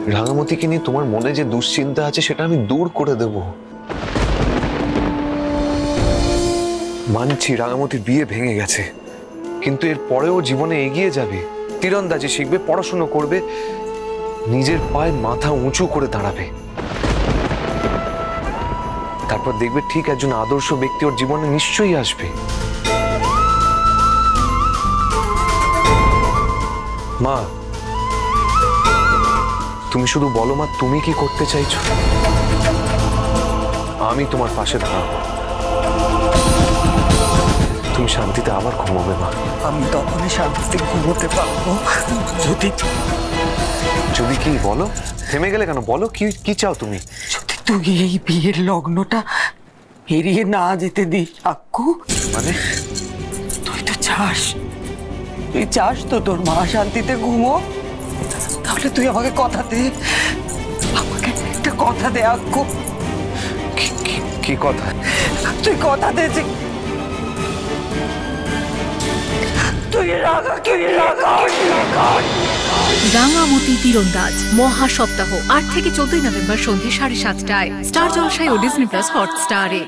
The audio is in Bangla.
রাঙামতিকে নিয়ে তোমার মনে যে দুশ্চিন্তা আছে সেটা আমি দূর করে দেব। মানছি রাঙামতির বিয়ে ভেঙে গেছে, কিন্তু এর পরেও জীবনে এগিয়ে যাবে, তীরন্দাজি শিখবে, পড়াশুনো করবে, নিজের পায়ে মাথা উঁচু করে দাঁড়াবে। তারপর দেখবে ঠিক একজন আদর্শ ব্যক্তি ওর জীবনে নিশ্চয়ই আসবে। মা, তুমি শুধু বলো মা, তুমি কি করতে চাইছো? আমি তোমার পাশে দাঁড়াবো। তুমি শান্তিতে আবার ঘুমোবে মা। আমি তখনই শান্তিতে ঘুমোতে পারবো যদি যদি কি বলো? থেমে গেলে কেন? বলো কি চাও তুমি? যদি তুই এই বিয়ের লগ্নটা এড়িয়ে না যেতে দিস আক্কু। মানে তুই তো তুই চাস তো তোর মা শান্তিতে ঘুমো। তাহলে তুই আমাকে কথা দে, আমাকে একটা কথা দে আক্কু। কি কথা? তুই কথা দে যে রাঙামতি তীরন্দাজ মহা সপ্তাহ 8 থেকে 14 নভেম্বর সন্ধ্যে 7:30টায় স্টার জলসায় ও ডিজনি প্লাস হটস্টারে।